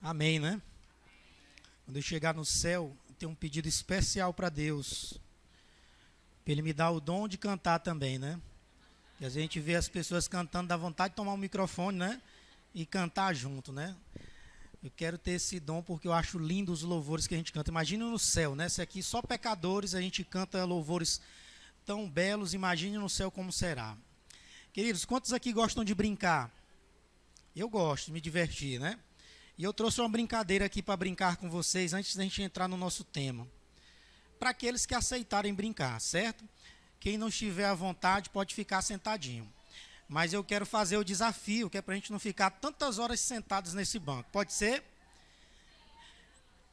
Amém, né? Quando eu chegar no céu, eu tenho um pedido especial para Deus, para Ele me dar o dom de cantar também, né? E às vezes a gente vê as pessoas cantando, dá vontade de tomar um microfone, né? E cantar junto, né? Eu quero ter esse dom porque eu acho lindo os louvores que a gente canta. Imagina no céu, né? Se aqui só pecadores a gente canta louvores tão belos, imagine no céu como será. Queridos, quantos aqui gostam de brincar? Eu gosto de me divertir, né? E eu trouxe uma brincadeira aqui para brincar com vocês antes da gente entrar no nosso tema. Para aqueles que aceitarem brincar, certo? Quem não estiver à vontade pode ficar sentadinho. Mas eu quero fazer o desafio, que é para a gente não ficar tantas horas sentados nesse banco. Pode ser?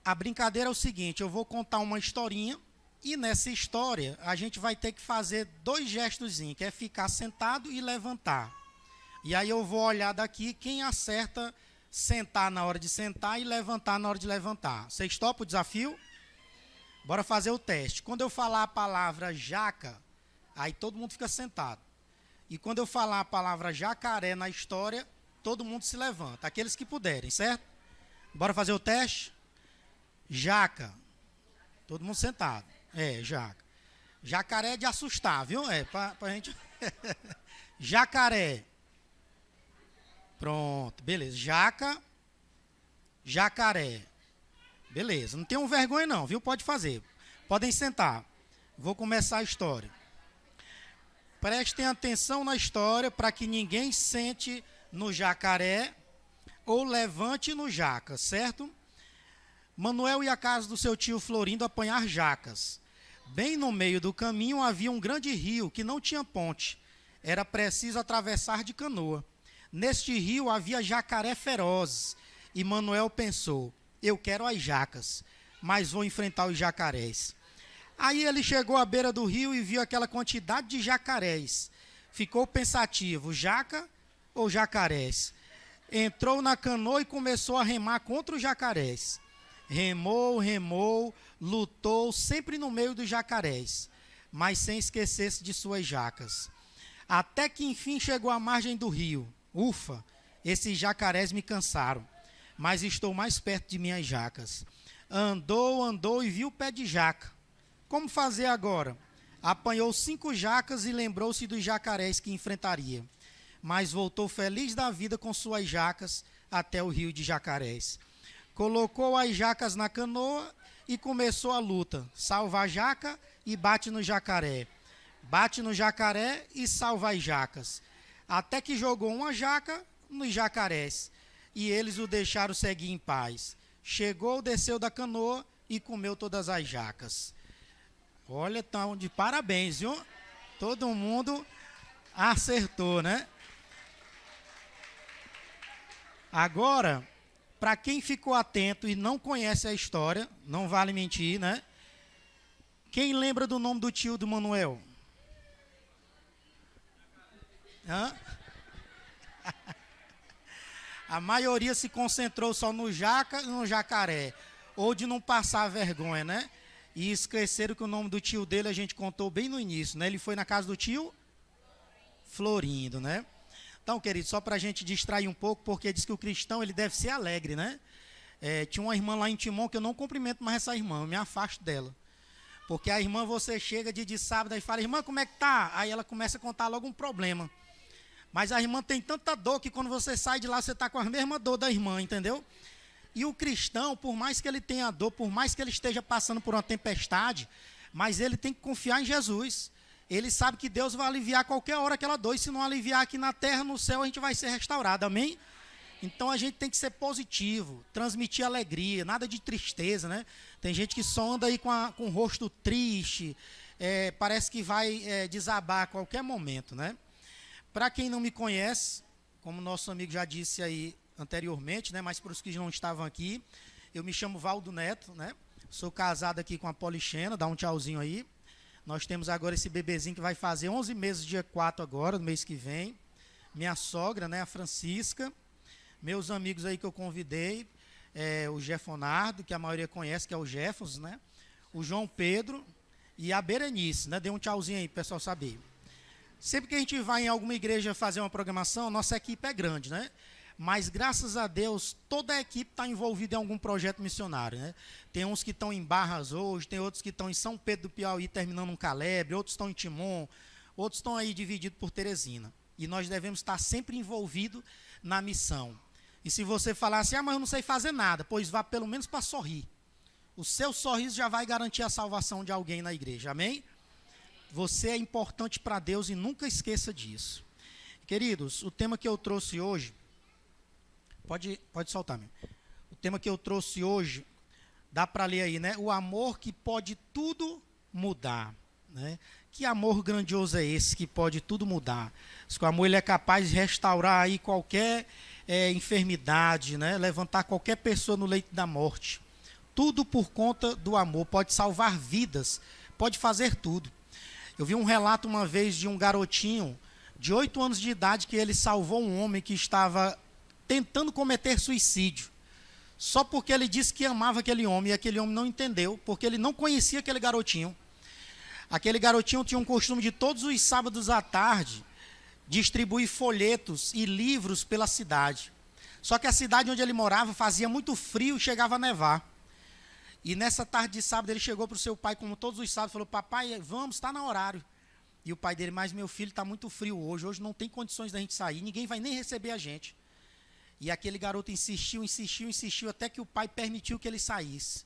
A brincadeira é o seguinte, eu vou contar uma historinha e nessa história a gente vai ter que fazer dois gestos, que é ficar sentado e levantar. E aí eu vou olhar daqui quem acerta sentar na hora de sentar e levantar na hora de levantar. Vocês topam o desafio? Bora fazer o teste. Quando eu falar a palavra jaca, aí todo mundo fica sentado. E quando eu falar a palavra jacaré na história, todo mundo se levanta. Aqueles que puderem, certo? Bora fazer o teste? Jaca. Todo mundo sentado. Jaca. Jacaré é de assustar, viu? Pra gente... Jacaré. Pronto, beleza. Jaca, jacaré. Beleza, não tenham vergonha não, viu? Pode fazer. Podem sentar. Vou começar a história. Prestem atenção na história para que ninguém sente no jacaré ou levante no jaca, certo? Manuel ia à casa do seu tio Florindo apanhar jacas. Bem no meio do caminho havia um grande rio que não tinha ponte. Era preciso atravessar de canoa. Neste rio havia jacaré ferozes, e Manuel pensou, eu quero as jacas, mas vou enfrentar os jacarés. Aí ele chegou à beira do rio e viu aquela quantidade de jacarés. Ficou pensativo, jaca ou jacarés? Entrou na canoa e começou a remar contra os jacarés. Remou, remou, lutou, sempre no meio dos jacarés, mas sem esquecer-se de suas jacas. Até que enfim chegou à margem do rio. Ufa, esses jacarés me cansaram, mas estou mais perto de minhas jacas. Andou, andou e viu o pé de jaca. Como fazer agora? Apanhou 5 jacas e lembrou-se dos jacarés que enfrentaria. Mas voltou feliz da vida com suas jacas até o rio de jacarés. Colocou as jacas na canoa e começou a luta. Salva a jaca e bate no jacaré. Bate no jacaré e salva as jacas. Até que jogou uma jaca nos jacarés, e eles o deixaram seguir em paz. Chegou, desceu da canoa e comeu todas as jacas. Olha, estão de parabéns, viu? Todo mundo acertou, né? Agora, para quem ficou atento e não conhece a história, não vale mentir, né? Quem lembra do nome do tio do Manuel? Hã? A maioria se concentrou só no jaca e no jacaré, ou de não passar vergonha, né? E esqueceram que o nome do tio dele a gente contou bem no início, né? Ele foi na casa do tio Florindo, né? Então, querido, só para a gente distrair um pouco, porque diz que o cristão ele deve ser alegre, né? Tinha uma irmã lá em Timon que eu não cumprimento mais essa irmã, eu me afasto dela. Porque a irmã, você chega de sábado e fala, irmã, como é que tá? Aí ela começa a contar logo um problema. Mas a irmã tem tanta dor que quando você sai de lá, você está com a mesma dor da irmã, entendeu? E o cristão, por mais que ele tenha dor, por mais que ele esteja passando por uma tempestade, mas ele tem que confiar em Jesus. Ele sabe que Deus vai aliviar qualquer hora aquela dor, e se não aliviar aqui na terra, no céu, a gente vai ser restaurado, amém? Então a gente tem que ser positivo, transmitir alegria, nada de tristeza, né? Tem gente que só anda aí com o rosto triste, parece que vai desabar a qualquer momento, né? Para quem não me conhece, como nosso amigo já disse aí anteriormente, né, mas para os que não estavam aqui, eu me chamo Valdo Neto, né? Sou casado aqui com a Polichena, dá um tchauzinho aí. Nós temos agora esse bebezinho que vai fazer 11 meses, dia 4 agora, no mês que vem. Minha sogra, né, a Francisca. Meus amigos aí que eu convidei, o Jefonardo, que a maioria conhece, que é o Jefos, né? O João Pedro e a Berenice, né? Dê um tchauzinho aí, pessoal saber. Sempre que a gente vai em alguma igreja fazer uma programação, nossa equipe é grande, né? mas graças a Deus toda a equipe está envolvida em algum projeto missionário, né? Tem uns que estão em Barras hoje, tem outros que estão em São Pedro do Piauí terminando um Calebre, outros estão em Timon, outros estão aí divididos por Teresina. E nós devemos estar sempre envolvidos na missão. E se você falar assim, mas eu não sei fazer nada, pois vá pelo menos para sorrir. O seu sorriso já vai garantir a salvação de alguém na igreja, amém? Você é importante para Deus e nunca esqueça disso. Queridos, o tema que eu trouxe hoje, pode soltar mesmo. O tema que eu trouxe hoje, dá para ler aí, né? O amor que pode tudo mudar, né? Que amor grandioso é esse que pode tudo mudar? O amor ele é capaz de restaurar aí qualquer enfermidade, né? Levantar qualquer pessoa no leito da morte. Tudo por conta do amor, pode salvar vidas, pode fazer tudo. Eu vi um relato uma vez de um garotinho de 8 anos de idade que ele salvou um homem que estava tentando cometer suicídio. Só porque ele disse que amava aquele homem e aquele homem não entendeu, porque ele não conhecia aquele garotinho. Aquele garotinho tinha um costume de todos os sábados à tarde distribuir folhetos e livros pela cidade. Só que a cidade onde ele morava fazia muito frio e chegava a nevar. E nessa tarde de sábado ele chegou para o seu pai, como todos os sábados, falou, papai, vamos, está no horário. E o pai dele, mas meu filho está muito frio hoje não tem condições da gente sair, ninguém vai nem receber a gente. E aquele garoto insistiu, até que o pai permitiu que ele saísse.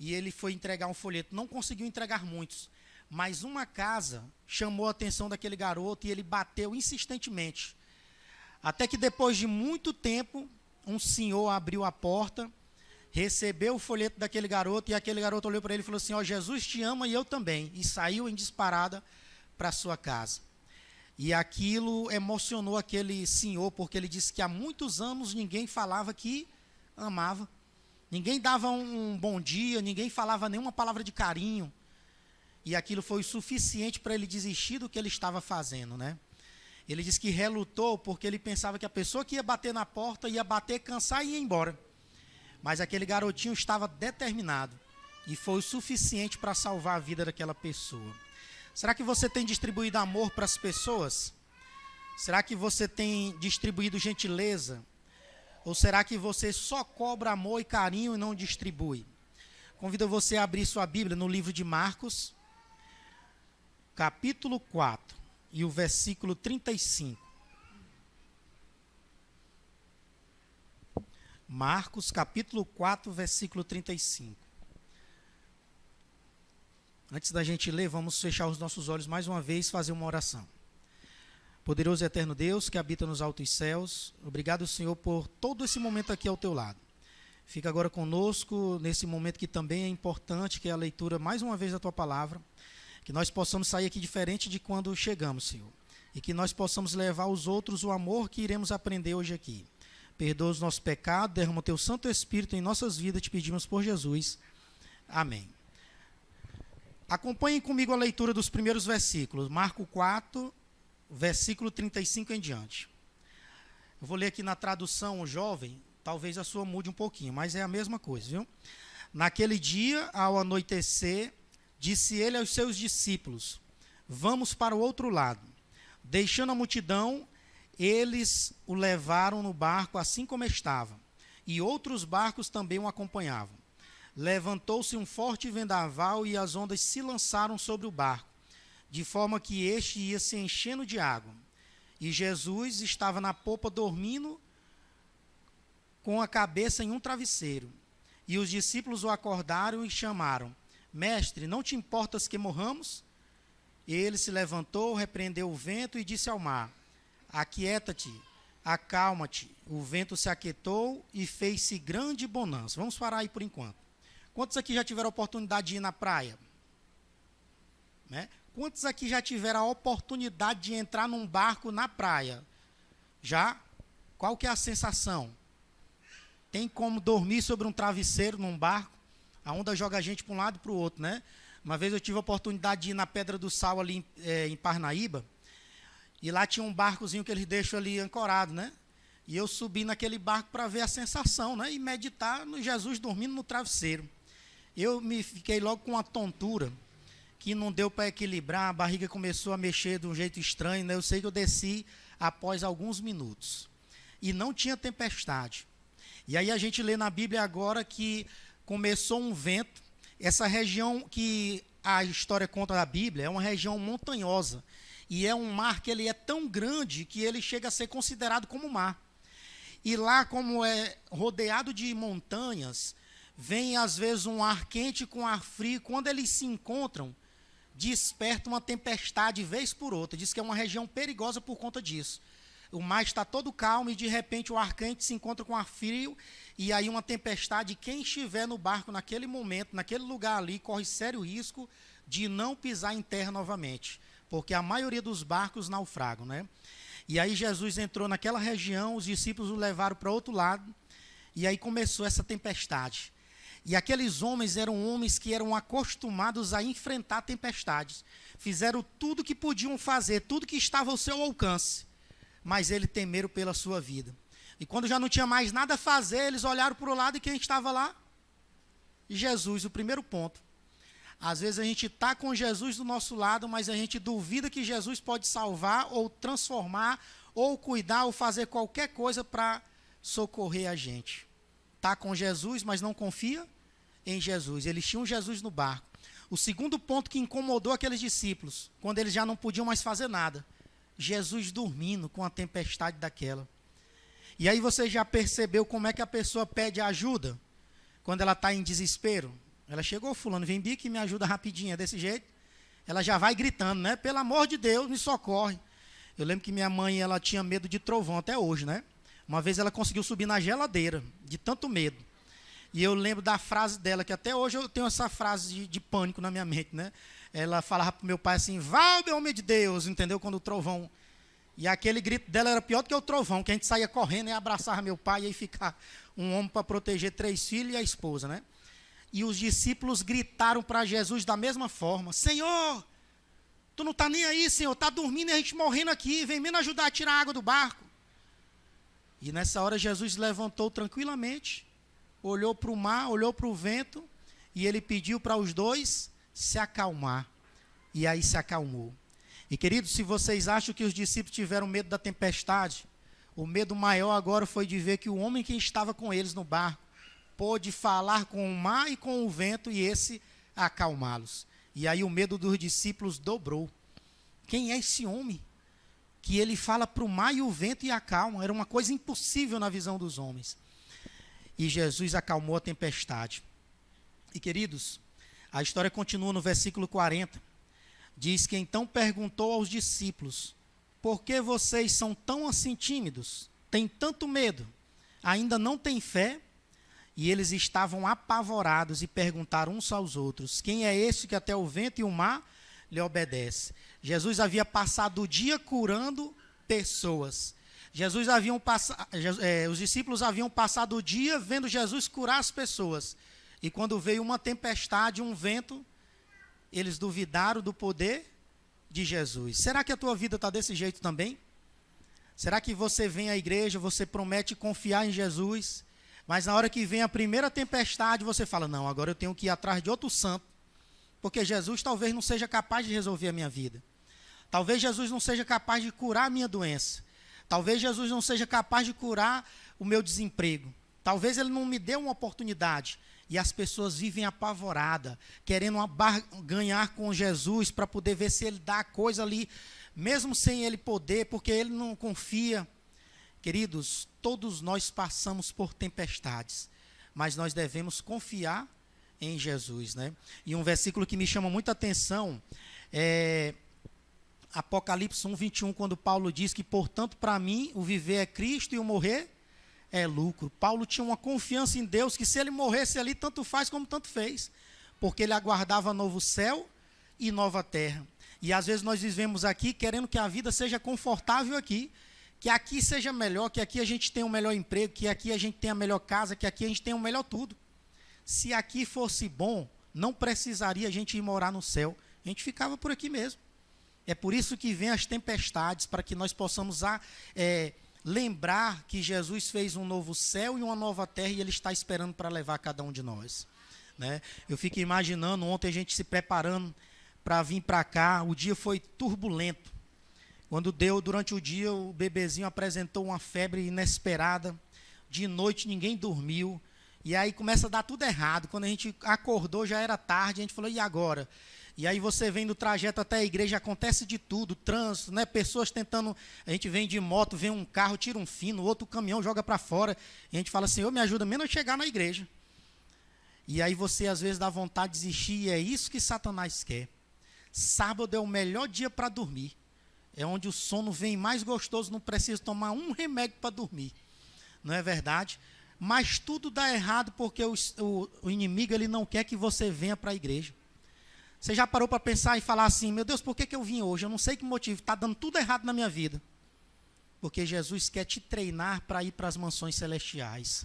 E ele foi entregar um folheto, não conseguiu entregar muitos, mas uma casa chamou a atenção daquele garoto e ele bateu insistentemente. Até que depois de muito tempo, um senhor abriu a porta, recebeu o folheto daquele garoto e aquele garoto olhou para ele e falou assim, Jesus te ama e eu também. E saiu em disparada para sua casa. E aquilo emocionou aquele senhor, porque ele disse que há muitos anos ninguém falava que amava. Ninguém dava um bom dia, ninguém falava nenhuma palavra de carinho. E aquilo foi o suficiente para ele desistir do que ele estava fazendo, né? Ele disse que relutou porque ele pensava que a pessoa que ia bater na porta ia bater, cansar e ir embora. Mas aquele garotinho estava determinado e foi o suficiente para salvar a vida daquela pessoa. Será que você tem distribuído amor para as pessoas? Será que você tem distribuído gentileza? Ou será que você só cobra amor e carinho e não distribui? Convido você a abrir sua Bíblia no livro de Marcos, capítulo 4, e o versículo 35. Marcos, capítulo 4, versículo 35. Antes da gente ler, vamos fechar os nossos olhos mais uma vez e fazer uma oração. Poderoso e eterno Deus, que habita nos altos céus, obrigado, Senhor, por todo esse momento aqui ao teu lado. Fica agora conosco nesse momento que também é importante, que é a leitura mais uma vez da tua palavra, que nós possamos sair aqui diferente de quando chegamos, Senhor, e que nós possamos levar aos outros o amor que iremos aprender hoje aqui. Perdoa os nossos pecados, derrama o teu Santo Espírito em nossas vidas, te pedimos por Jesus. Amém. Acompanhem comigo a leitura dos primeiros versículos, Marcos 4, versículo 35 em diante. Eu vou ler aqui na tradução jovem, talvez a sua mude um pouquinho, mas é a mesma coisa, viu? Naquele dia, ao anoitecer, disse ele aos seus discípulos, vamos para o outro lado. Deixando a multidão, eles o levaram no barco assim como estava, e outros barcos também o acompanhavam. Levantou-se um forte vendaval e as ondas se lançaram sobre o barco, de forma que este ia se enchendo de água. E Jesus estava na popa dormindo com a cabeça em um travesseiro. E os discípulos o acordaram e chamaram, mestre, não te importas que morramos? Ele se levantou, repreendeu o vento e disse ao mar, aquieta-te, acalma-te. O vento se aquietou e fez-se grande bonança. Vamos parar aí por enquanto. Quantos aqui já tiveram a oportunidade de ir na praia? Né? Quantos aqui já tiveram a oportunidade de entrar num barco na praia? Já? Qual que é a sensação? Tem como dormir sobre um travesseiro num barco? A onda joga a gente para um lado e para o outro, né? Uma vez eu tive a oportunidade de ir na Pedra do Sal ali em Parnaíba, e lá tinha um barcozinho que eles deixam ali ancorado, né? E eu subi naquele barco para ver a sensação, né? E meditar no Jesus dormindo no travesseiro. Eu me fiquei logo com uma tontura, que não deu para equilibrar, a barriga começou a mexer de um jeito estranho, né? Eu sei que eu desci após alguns minutos. e não tinha tempestade. E aí a gente lê na Bíblia agora que começou um vento. Essa região que a história conta da Bíblia é uma região montanhosa. E é um mar que ele é tão grande que ele chega a ser considerado como mar. E lá, como é rodeado de montanhas, vem às vezes um ar quente com ar frio. Quando eles se encontram, desperta uma tempestade vez por outra. Diz que é uma região perigosa por conta disso. O mar está todo calmo e de repente o ar quente se encontra com o ar frio e aí uma tempestade. Quem estiver no barco naquele momento, naquele lugar ali, corre sério risco de não pisar em terra novamente, porque a maioria dos barcos naufragam, né? E aí Jesus entrou naquela região, os discípulos o levaram para outro lado e aí começou essa tempestade. E aqueles homens eram homens que eram acostumados a enfrentar tempestades. Fizeram tudo que podiam fazer, tudo que estava ao seu alcance. Mas eles temeram pela sua vida. E quando já não tinha mais nada a fazer, eles olharam para o lado e quem estava lá? Jesus, o primeiro ponto. Às vezes a gente está com Jesus do nosso lado, mas a gente duvida que Jesus pode salvar, ou transformar, ou cuidar, ou fazer qualquer coisa para socorrer a gente. Está com Jesus, mas não confia em Jesus. Eles tinham Jesus no barco. O segundo ponto que incomodou aqueles discípulos, quando eles já não podiam mais fazer nada, Jesus dormindo com a tempestade daquela. E aí você já percebeu como é que a pessoa pede ajuda quando ela está em desespero? Ela chegou, fulano, vem aqui, me ajuda rapidinho, é desse jeito. Ela já vai gritando, né? Pelo amor de Deus, me socorre. Eu lembro que minha mãe, ela tinha medo de trovão até hoje, né? Uma vez ela conseguiu subir na geladeira, de tanto medo. E eu lembro da frase dela, que até hoje eu tenho essa frase de pânico na minha mente, né? Ela falava para o meu pai assim, Valber, homem de Deus, entendeu? Quando o trovão... E aquele grito dela era pior do que o trovão, que a gente saía correndo e abraçava meu pai, e aí ficar um homem para proteger 3 filhos e a esposa, né? E os discípulos gritaram para Jesus da mesma forma, Senhor, tu não está nem aí, Senhor, está dormindo e a gente morrendo aqui, vem menos ajudar a tirar a água do barco. E nessa hora Jesus levantou tranquilamente, olhou para o mar, olhou para o vento, e ele pediu para os dois se acalmar. E aí se acalmou. E queridos, se vocês acham que os discípulos tiveram medo da tempestade, o medo maior agora foi de ver que o homem que estava com eles no barco pôde falar com o mar e com o vento e esse acalmá-los. E aí o medo dos discípulos dobrou. Quem é esse homem que ele fala para o mar e o vento e acalma? Era uma coisa impossível na visão dos homens. E Jesus acalmou a tempestade. E queridos, a história continua no versículo 40. Diz que então perguntou aos discípulos, por que vocês são tão assim tímidos? Têm tanto medo? Ainda não têm fé? E eles estavam apavorados e perguntaram uns aos outros, quem é esse que até o vento e o mar lhe obedece? Jesus havia passado o dia curando pessoas. Os discípulos haviam passado o dia vendo Jesus curar as pessoas. E quando veio uma tempestade, um vento, eles duvidaram do poder de Jesus. Será que a tua vida está desse jeito também? Será que você vem à igreja, você promete confiar em Jesus, mas na hora que vem a primeira tempestade, você fala, não, agora eu tenho que ir atrás de outro santo, porque Jesus talvez não seja capaz de resolver a minha vida. Talvez Jesus não seja capaz de curar a minha doença. Talvez Jesus não seja capaz de curar o meu desemprego. Talvez ele não me dê uma oportunidade. E as pessoas vivem apavoradas, querendo ganhar com Jesus para poder ver se ele dá a coisa ali, mesmo sem ele poder, porque ele não confia. Queridos, todos nós passamos por tempestades, mas nós devemos confiar em Jesus, né? E um versículo que me chama muita atenção é Apocalipse 1:21, quando Paulo diz que, portanto, para mim, o viver é Cristo e o morrer é lucro. Paulo tinha uma confiança em Deus, que se ele morresse ali, tanto faz como tanto fez, porque ele aguardava novo céu e nova terra. E às vezes nós vivemos aqui querendo que a vida seja confortável aqui, que aqui seja melhor, que aqui a gente tenha um melhor emprego, que aqui a gente tenha a melhor casa, que aqui a gente tenha o melhor tudo. Se aqui fosse bom, não precisaria a gente ir morar no céu, a gente ficava por aqui mesmo. É por isso que vem as tempestades, para que nós possamos lembrar que Jesus fez um novo céu e uma nova terra, e ele está esperando para levar cada um de nós, né? Eu fico imaginando, ontem a gente se preparando para vir para cá, o dia foi turbulento. Quando deu durante o dia, o bebezinho apresentou uma febre inesperada. De noite ninguém dormiu. E aí começa a dar tudo errado. Quando a gente acordou já era tarde, a gente falou, e agora? E aí você vem do trajeto até a igreja, acontece de tudo, trânsito, né? Pessoas tentando, a gente vem de moto, vem um carro, tira um fino, outro caminhão joga para fora. E a gente fala, Senhor, me ajuda menos a chegar na igreja. E aí você às vezes dá vontade de desistir, e é isso que Satanás quer. Sábado é o melhor dia para dormir. É onde o sono vem mais gostoso, não precisa tomar um remédio para dormir. Não é verdade? Mas tudo dá errado porque o inimigo ele não quer que você venha para a igreja. Você já parou para pensar e falar assim, meu Deus, por que eu vim hoje? Eu não sei que motivo, está dando tudo errado na minha vida. Porque Jesus quer te treinar para ir para as mansões celestiais.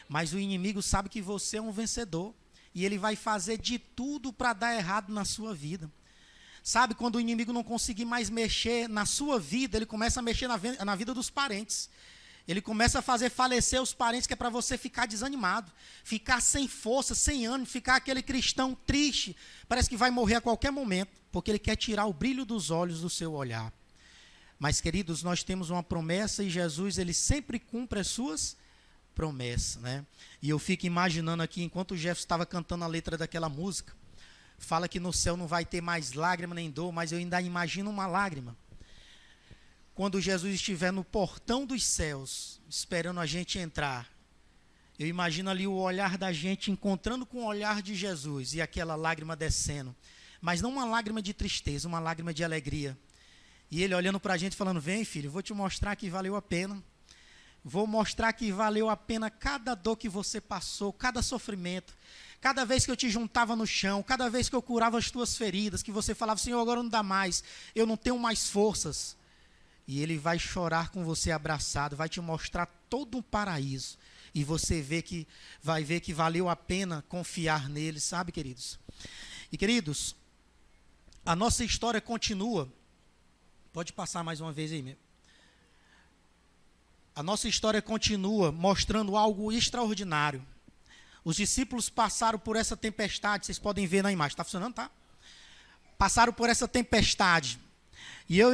Mas o inimigo sabe que você é um vencedor. E ele vai fazer de tudo para dar errado na sua vida. Sabe, quando o inimigo não conseguir mais mexer na sua vida, ele começa a mexer na vida dos parentes. Ele começa a fazer falecer os parentes, que é para você ficar desanimado, ficar sem força, sem ânimo, ficar aquele cristão triste, parece que vai morrer a qualquer momento, porque ele quer tirar o brilho dos olhos do seu olhar. Mas, queridos, nós temos uma promessa e Jesus, ele sempre cumpre as suas promessas, né? E eu fico imaginando aqui, enquanto o Jefferson estava cantando a letra daquela música, fala que no céu não vai ter mais lágrima nem dor, mas eu ainda imagino uma lágrima. Quando Jesus estiver no portão dos céus, esperando a gente entrar, eu imagino ali o olhar da gente encontrando com o olhar de Jesus e aquela lágrima descendo. Mas não uma lágrima de tristeza, uma lágrima de alegria. E ele olhando para a gente falando, vem filho, vou te mostrar que valeu a pena. Vou mostrar que valeu a pena cada dor que você passou, cada sofrimento. Cada vez que eu te juntava no chão, cada vez que eu curava as tuas feridas, que você falava, Senhor, agora não dá mais, eu não tenho mais forças. E ele vai chorar com você abraçado, vai te mostrar todo um paraíso. E você vai ver que valeu a pena confiar nele, sabe, queridos? E, queridos, a nossa história continua. Pode passar mais uma vez aí mesmo. A nossa história continua mostrando algo extraordinário. Os discípulos passaram por essa tempestade, vocês podem ver na imagem, está funcionando, tá? Passaram por essa tempestade. E eu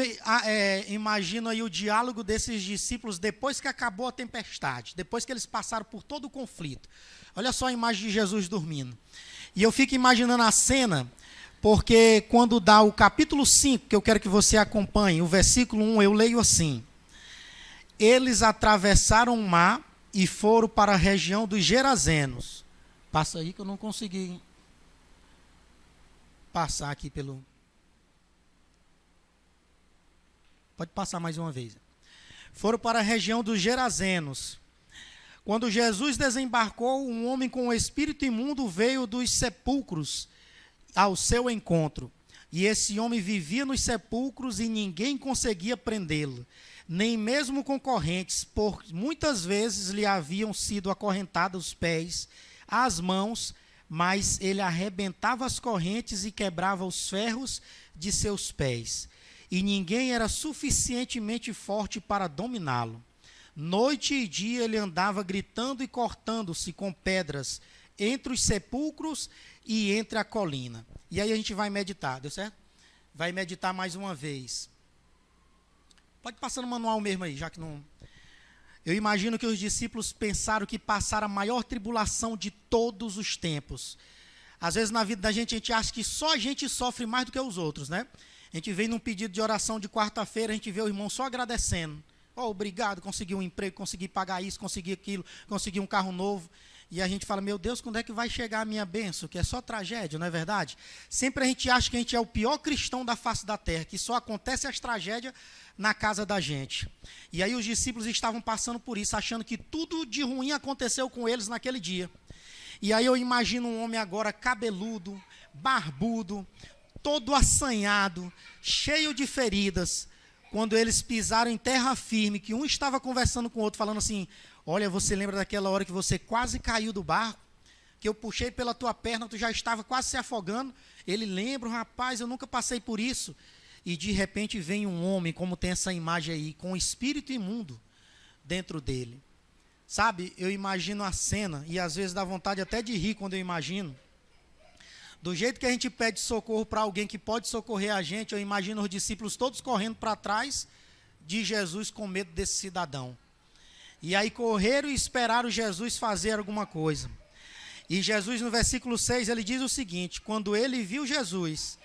imagino aí o diálogo desses discípulos depois que acabou a tempestade, depois que eles passaram por todo o conflito. Olha só a imagem de Jesus dormindo. E eu fico imaginando a cena, porque quando dá o capítulo 5, que eu quero que você acompanhe, o versículo 1, eu leio assim. Eles atravessaram o mar e foram para a região dos Gerazenos. Passa aí que eu não consegui passar aqui pelo... Pode passar mais uma vez. Foram para a região dos Gerazenos. Quando Jesus desembarcou, um homem com o espírito imundo veio dos sepulcros ao seu encontro. E esse homem vivia nos sepulcros e ninguém conseguia prendê-lo, nem mesmo concorrentes, por muitas vezes lhe haviam sido acorrentados os pés, as mãos, mas ele arrebentava as correntes e quebrava os ferros de seus pés. E ninguém era suficientemente forte para dominá-lo. Noite e dia ele andava gritando e cortando-se com pedras entre os sepulcros e entre a colina. E aí a gente vai meditar, deu certo? Vai meditar mais uma vez. Pode passar no manual mesmo aí, já que não... Eu imagino que os discípulos pensaram que passaram a maior tribulação de todos os tempos. Às vezes na vida da gente, a gente acha que só a gente sofre mais do que os outros, né? A gente vem num pedido de oração de quarta-feira, a gente vê o irmão só agradecendo. Oh, obrigado, consegui um emprego, consegui pagar isso, consegui aquilo, consegui um carro novo. E a gente fala, meu Deus, quando é que vai chegar a minha bênção? Que é só tragédia, não é verdade? Sempre a gente acha que a gente é o pior cristão da face da terra, que só acontece as tragédias na casa da gente. E aí os discípulos estavam passando por isso, achando que tudo de ruim aconteceu com eles naquele dia. E aí eu imagino um homem agora cabeludo, barbudo, todo assanhado, cheio de feridas, quando eles pisaram em terra firme, que um estava conversando com o outro, falando assim, olha, você lembra daquela hora que você quase caiu do barco? Que eu puxei pela tua perna, tu já estava quase se afogando? Ele lembra, rapaz, eu nunca passei por isso. E de repente vem um homem, como tem essa imagem aí, com um espírito imundo dentro dele. Sabe, eu imagino a cena, e às vezes dá vontade até de rir quando eu imagino. Do jeito que a gente pede socorro para alguém que pode socorrer a gente, eu imagino os discípulos todos correndo para trás de Jesus com medo desse cidadão. E aí correram e esperaram Jesus fazer alguma coisa. E Jesus, no versículo 6, ele diz o seguinte: quando ele viu Jesus,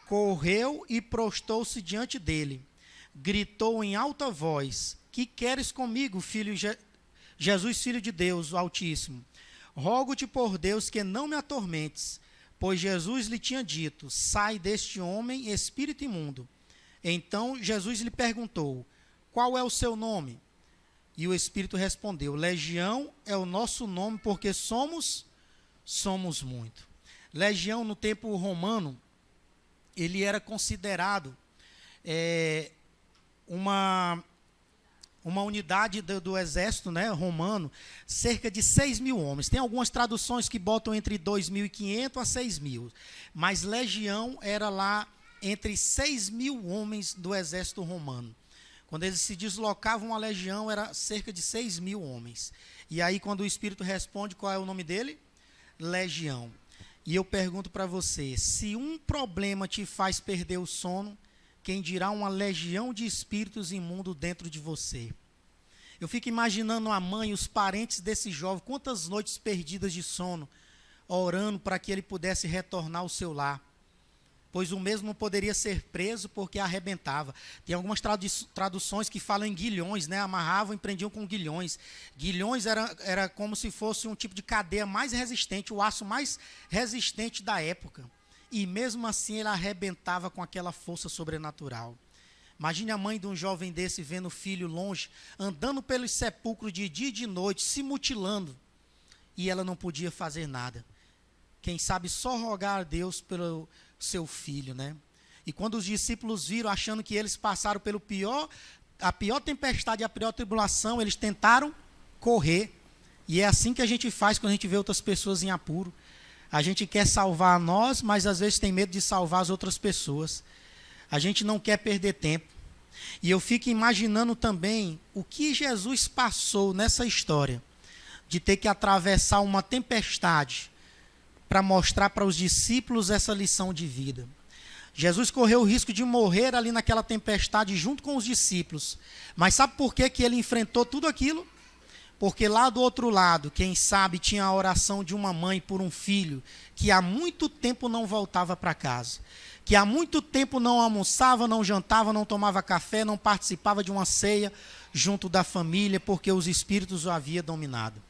correu e prostou-se diante dele. Gritou em alta voz: que queres comigo, Jesus, filho de Deus, o Altíssimo? Rogo-te por Deus que não me atormentes. Pois Jesus lhe tinha dito: sai deste homem, espírito imundo. Então Jesus lhe perguntou: qual é o seu nome? E o espírito respondeu: Legião é o nosso nome, porque somos muito. Legião, no tempo romano, ele era considerado uma unidade do exército, né, romano, cerca de 6.000 homens. Tem algumas traduções que botam entre 2.500 a 6.000, mas legião era lá entre 6.000 homens do exército romano. Quando eles se deslocavam, a legião era cerca de 6.000 homens. E aí, quando o Espírito responde, qual é o nome dele? Legião. E eu pergunto para você, se um problema te faz perder o sono, quem dirá uma legião de espíritos imundos dentro de você? Eu fico imaginando a mãe, os parentes desse jovem, quantas noites perdidas de sono, orando para que ele pudesse retornar ao seu lar. Pois o mesmo não poderia ser preso porque arrebentava. Tem algumas traduções que falam em guilhões, né? Amarravam e prendiam com guilhões. Guilhões era como se fosse um tipo de cadeia mais resistente, o aço mais resistente da época. E mesmo assim ele arrebentava com aquela força sobrenatural. Imagine a mãe de um jovem desse vendo o filho longe, andando pelos sepulcros de dia e de noite, se mutilando. E ela não podia fazer nada. Quem sabe só rogar a Deus pelo seu filho, né? E quando os discípulos viram, achando que eles passaram a pior tempestade, a pior tribulação, eles tentaram correr. E é assim que a gente faz quando a gente vê outras pessoas em apuro. A gente quer salvar nós, mas às vezes tem medo de salvar as outras pessoas. A gente não quer perder tempo. E eu fico imaginando também o que Jesus passou nessa história, de ter que atravessar uma tempestade para mostrar para os discípulos essa lição de vida. Jesus correu o risco de morrer ali naquela tempestade junto com os discípulos. Mas sabe por que ele enfrentou tudo aquilo? Porque lá do outro lado, quem sabe, tinha a oração de uma mãe por um filho que há muito tempo não voltava para casa. Que há muito tempo não almoçava, não jantava, não tomava café, não participava de uma ceia junto da família, porque os espíritos o haviam dominado.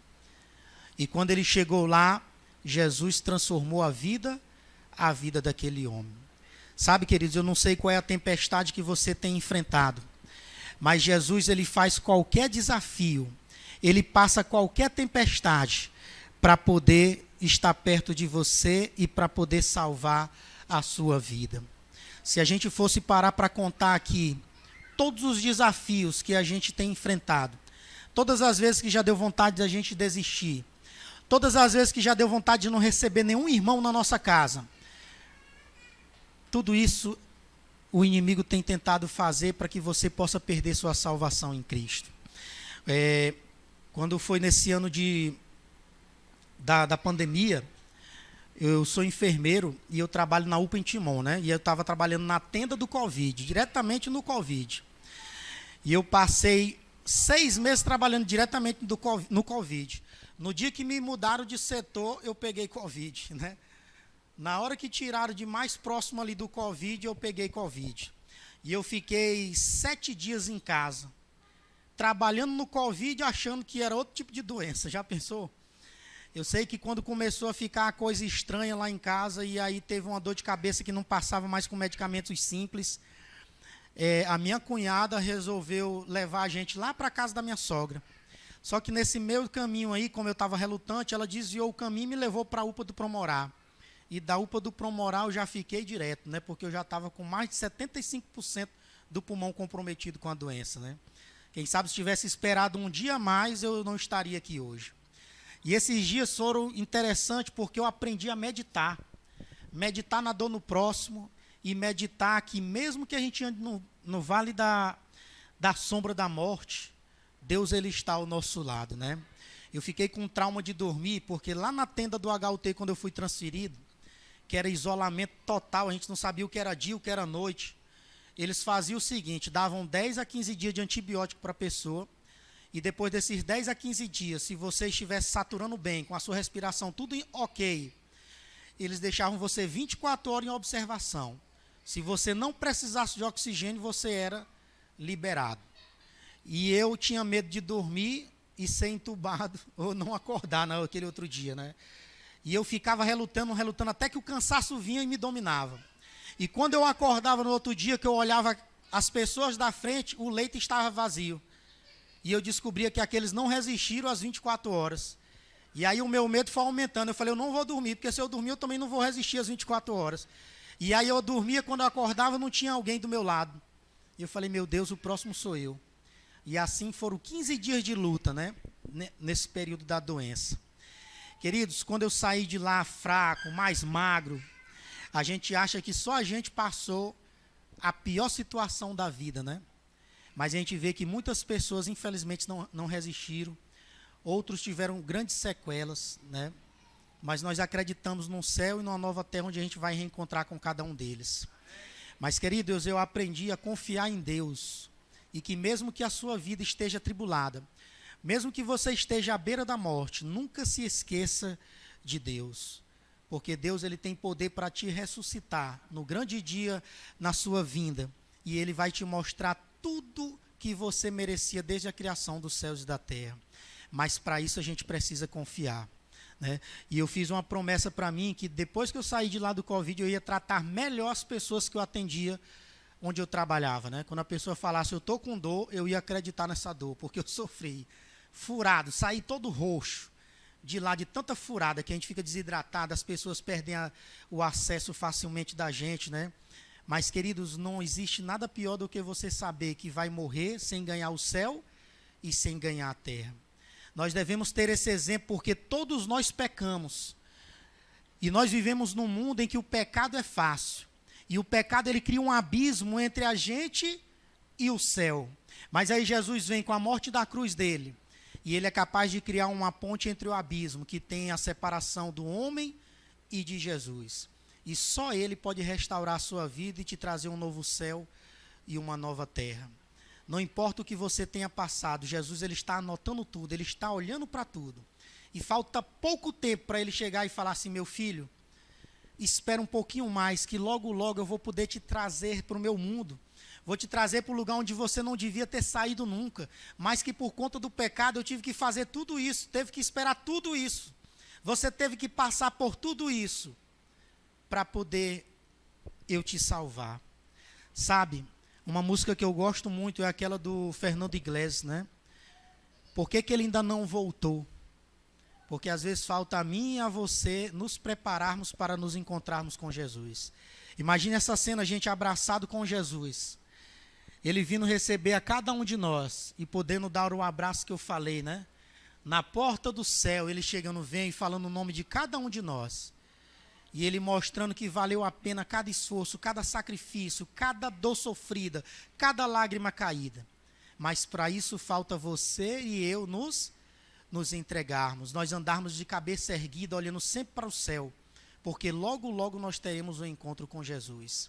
E quando ele chegou lá, Jesus transformou a vida daquele homem. Sabe, queridos, eu não sei qual é a tempestade que você tem enfrentado, mas Jesus, ele faz qualquer desafio, ele passa qualquer tempestade para poder estar perto de você e para poder salvar a sua vida. Se a gente fosse parar para contar aqui todos os desafios que a gente tem enfrentado, todas as vezes que já deu vontade de a gente desistir, todas as vezes que já deu vontade de não receber nenhum irmão na nossa casa, tudo isso o inimigo tem tentado fazer para que você possa perder sua salvação em Cristo. Quando foi nesse ano da pandemia, eu sou enfermeiro e eu trabalho na UPA em Timon, né? E eu estava trabalhando na tenda do Covid, diretamente no Covid. E eu passei 6 meses trabalhando diretamente no Covid. No dia que me mudaram de setor, eu peguei Covid, né? Na hora que tiraram de mais próximo ali do Covid, eu peguei Covid. E eu fiquei 7 dias em casa, trabalhando no Covid, achando que era outro tipo de doença. Já pensou? Eu sei que quando começou a ficar a coisa estranha lá em casa, e aí teve uma dor de cabeça que não passava mais com medicamentos simples, a minha cunhada resolveu levar a gente lá para a casa da minha sogra. Só que nesse meio caminho aí, como eu estava relutante, ela desviou o caminho e me levou para a UPA do Promorá. E da UPA do Promorá eu já fiquei direto, né? Porque eu já estava com mais de 75% do pulmão comprometido com a doença, né? Quem sabe se tivesse esperado um dia a mais, eu não estaria aqui hoje. E esses dias foram interessantes porque eu aprendi a meditar. Meditar na dor no próximo e meditar que mesmo que a gente ande no vale da sombra da morte, Deus, ele está ao nosso lado, né? Eu fiquei com trauma de dormir, porque lá na tenda do HUT, quando eu fui transferido, que era isolamento total, a gente não sabia o que era dia, o que era noite. Eles faziam o seguinte, davam 10 a 15 dias de antibiótico para a pessoa, e depois desses 10 a 15 dias, se você estivesse saturando bem, com a sua respiração tudo ok, eles deixavam você 24 horas em observação. Se você não precisasse de oxigênio, você era liberado. E eu tinha medo de dormir e ser entubado, ou não acordar naquele outro dia, né? E eu ficava relutando, até que o cansaço vinha e me dominava. E quando eu acordava no outro dia, que eu olhava as pessoas da frente, o leito estava vazio. E eu descobria que aqueles não resistiram às 24 horas. E aí o meu medo foi aumentando. Eu falei, eu não vou dormir, porque se eu dormir, eu também não vou resistir às 24 horas. E aí eu dormia, quando eu acordava, não tinha alguém do meu lado. E eu falei, meu Deus, o próximo sou eu. E assim foram 15 dias de luta, né? Nesse período da doença. Queridos, quando eu saí de lá fraco, mais magro, a gente acha que só a gente passou a pior situação da vida, né? Mas a gente vê que muitas pessoas, infelizmente, não resistiram. Outros tiveram grandes sequelas, né? Mas nós acreditamos num céu e numa nova terra onde a gente vai reencontrar com cada um deles. Mas, queridos, eu aprendi a confiar em Deus. E que mesmo que a sua vida esteja atribulada, mesmo que você esteja à beira da morte, nunca se esqueça de Deus. Porque Deus, ele tem poder para te ressuscitar no grande dia, na sua vinda. E ele vai te mostrar tudo que você merecia desde a criação dos céus e da terra. Mas para isso a gente precisa confiar, né? E eu fiz uma promessa para mim que depois que eu saí de lá do Covid, eu ia tratar melhor as pessoas que eu atendia onde eu trabalhava, né? Quando a pessoa falasse, eu estou com dor, eu ia acreditar nessa dor, porque eu sofri, furado, saí todo roxo de lá, de tanta furada, que a gente fica desidratado, as pessoas perdem o acesso facilmente da gente, né? Mas, queridos, não existe nada pior do que você saber que vai morrer sem ganhar o céu e sem ganhar a terra. Nós devemos ter esse exemplo porque todos nós pecamos. E nós vivemos num mundo em que o pecado é fácil. E o pecado, ele cria um abismo entre a gente e o céu. Mas aí Jesus vem com a morte da cruz dele. E ele é capaz de criar uma ponte entre o abismo, que tem a separação do homem e de Jesus. E só ele pode restaurar a sua vida e te trazer um novo céu e uma nova terra. Não importa o que você tenha passado, Jesus, ele está anotando tudo, ele está olhando para tudo. E falta pouco tempo para ele chegar e falar assim, meu filho, espera um pouquinho mais, que logo, logo eu vou poder te trazer para o meu mundo. Vou te trazer para o lugar onde você não devia ter saído nunca. Mas que por conta do pecado eu tive que fazer tudo isso, teve que esperar tudo isso. Você teve que passar por tudo isso para poder eu te salvar. Sabe, uma música que eu gosto muito é aquela do Fernando Iglesias, né? Por que ele ainda não voltou? Porque às vezes falta a mim e a você nos prepararmos para nos encontrarmos com Jesus. Imagine essa cena, a gente abraçado com Jesus. Ele vindo receber a cada um de nós e podendo dar o abraço que eu falei, né? Na porta do céu, ele chegando, vem falando o nome de cada um de nós. E ele mostrando que valeu a pena cada esforço, cada sacrifício, cada dor sofrida, cada lágrima caída. Mas para isso falta você e eu nos entregarmos, nós andarmos de cabeça erguida, olhando sempre para o céu, porque logo, logo nós teremos um encontro com Jesus.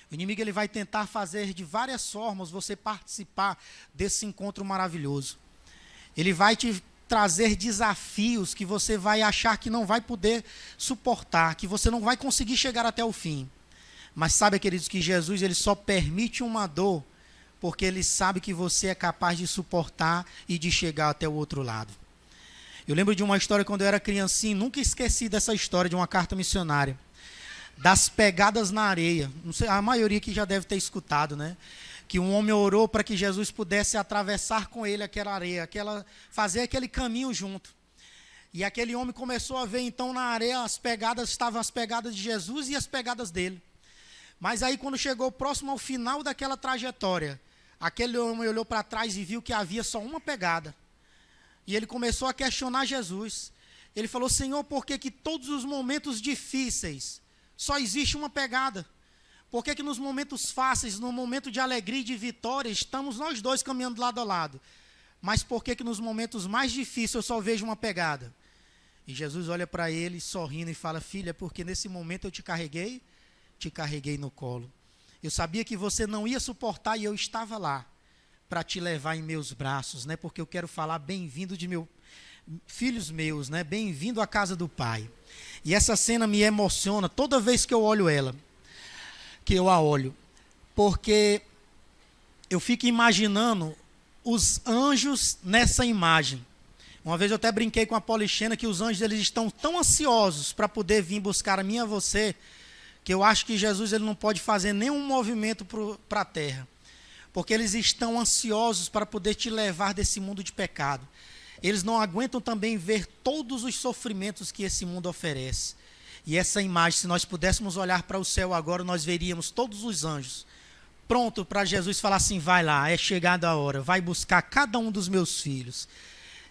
O inimigo, ele vai tentar fazer de várias formas você participar desse encontro maravilhoso. Ele vai te trazer desafios que você vai achar que não vai poder suportar, que você não vai conseguir chegar até o fim. Mas sabe, queridos, que Jesus, ele só permite uma dor porque ele sabe que você é capaz de suportar e de chegar até o outro lado. Eu lembro de uma história quando eu era criancinha, nunca esqueci dessa história de uma carta missionária, das pegadas na areia. Não sei, a maioria que já deve ter escutado, né? Que um homem orou para que Jesus pudesse atravessar com ele aquela areia, fazer aquele caminho junto. E aquele homem começou a ver então na areia estavam as pegadas de Jesus e as pegadas dele. Mas aí quando chegou próximo ao final daquela trajetória, aquele homem olhou para trás e viu que havia só uma pegada. E ele começou a questionar Jesus. Ele falou, Senhor, por que todos os momentos difíceis só existe uma pegada? Por que nos momentos fáceis, no momento de alegria e de vitória, estamos nós dois caminhando lado a lado? Mas por que nos momentos mais difíceis eu só vejo uma pegada? E Jesus olha para ele sorrindo e fala: filha, porque nesse momento eu te carreguei no colo. Eu sabia que você não ia suportar e eu estava lá para te levar em meus braços, né? Porque eu quero falar bem-vindo de filhos meus, né? Bem-vindo à casa do Pai. E essa cena me emociona toda vez que eu olho ela, que eu a olho, porque eu fico imaginando os anjos nessa imagem. Uma vez eu até brinquei com a Polichena que os anjos eles estão tão ansiosos para poder vir buscar a mim e a você, que eu acho que Jesus ele não pode fazer nenhum movimento para a terra, porque eles estão ansiosos para poder te levar desse mundo de pecado. Eles não aguentam também ver todos os sofrimentos que esse mundo oferece. E essa imagem, se nós pudéssemos olhar para o céu agora, nós veríamos todos os anjos pronto para Jesus falar assim: vai lá, é chegada a hora, vai buscar cada um dos meus filhos.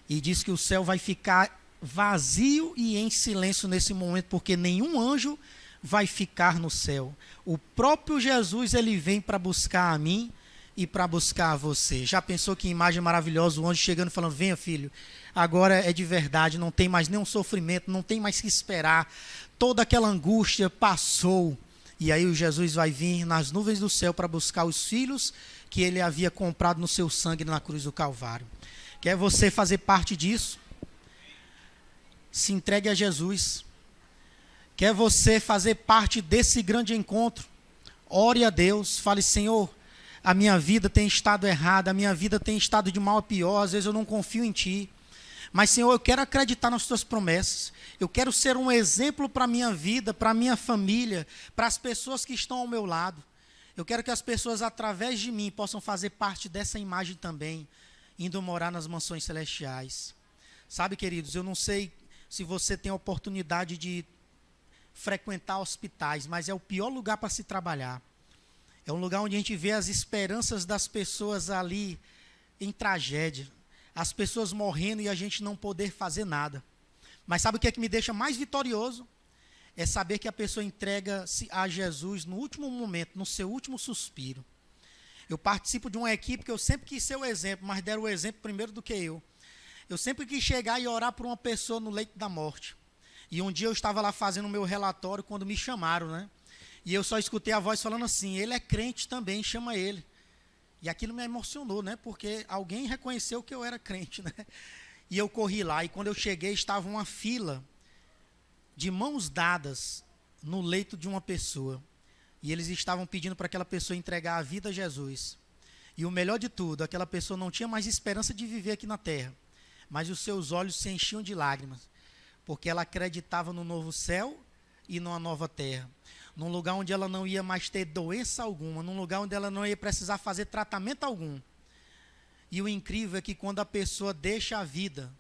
E diz que o céu vai ficar vazio e em silêncio nesse momento, porque nenhum anjo vai ficar no céu. O próprio Jesus, ele vem para buscar a mim e para buscar a você. Já pensou que imagem maravilhosa, o anjo chegando e falando: venha, filho, agora é de verdade, não tem mais nenhum sofrimento, não tem mais que esperar, toda aquela angústia passou. E aí o Jesus vai vir nas nuvens do céu para buscar os filhos que ele havia comprado no seu sangue na cruz do Calvário. Quer você fazer parte disso? Se entregue a Jesus. Quer você fazer parte desse grande encontro? Ore a Deus, fale: Senhor, a minha vida tem estado errada, a minha vida tem estado de mal a pior, às vezes eu não confio em Ti. Mas, Senhor, eu quero acreditar nas Tuas promessas. Eu quero ser um exemplo para a minha vida, para a minha família, para as pessoas que estão ao meu lado. Eu quero que as pessoas, através de mim, possam fazer parte dessa imagem também, indo morar nas mansões celestiais. Sabe, queridos, eu não sei se você tem a oportunidade de frequentar hospitais, mas é o pior lugar para se trabalhar. É um lugar onde a gente vê as esperanças das pessoas ali em tragédia. As pessoas morrendo e a gente não poder fazer nada. Mas sabe o que é que me deixa mais vitorioso? É saber que a pessoa entrega-se a Jesus no último momento, no seu último suspiro. Eu participo de uma equipe que eu sempre quis ser o exemplo, mas deram o exemplo primeiro do que eu. Eu sempre quis chegar e orar por uma pessoa no leito da morte. E um dia eu estava lá fazendo o meu relatório quando me chamaram, né? E eu só escutei a voz falando assim: ele é crente também, chama ele. E aquilo me emocionou, né? Porque alguém reconheceu que eu era crente, né? E eu corri lá, e quando eu cheguei, estava uma fila de mãos dadas no leito de uma pessoa. E eles estavam pedindo para aquela pessoa entregar a vida a Jesus. E o melhor de tudo, aquela pessoa não tinha mais esperança de viver aqui na terra, mas os seus olhos se enchiam de lágrimas, porque ela acreditava no novo céu e numa nova terra, num lugar onde ela não ia mais ter doença alguma, num lugar onde ela não ia precisar fazer tratamento algum. E o incrível é que quando a pessoa deixa a vida,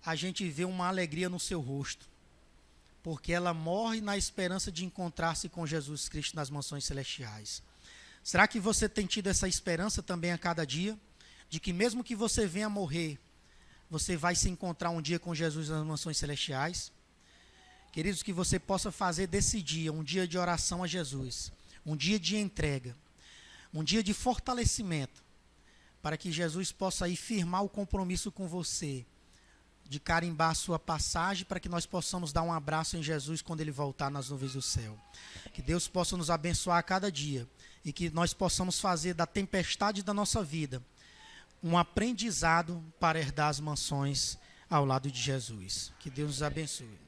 a gente vê uma alegria no seu rosto, porque ela morre na esperança de encontrar-se com Jesus Cristo nas mansões celestiais. Será que você tem tido essa esperança também a cada dia? De que mesmo que você venha morrer, você vai se encontrar um dia com Jesus nas mansões celestiais? Queridos, que você possa fazer desse dia um dia de oração a Jesus, um dia de entrega, um dia de fortalecimento, para que Jesus possa aí firmar o compromisso com você, de carimbar a sua passagem, para que nós possamos dar um abraço em Jesus quando Ele voltar nas nuvens do céu. Que Deus possa nos abençoar a cada dia, e que nós possamos fazer da tempestade da nossa vida um aprendizado para herdar as mansões ao lado de Jesus. Que Deus nos abençoe.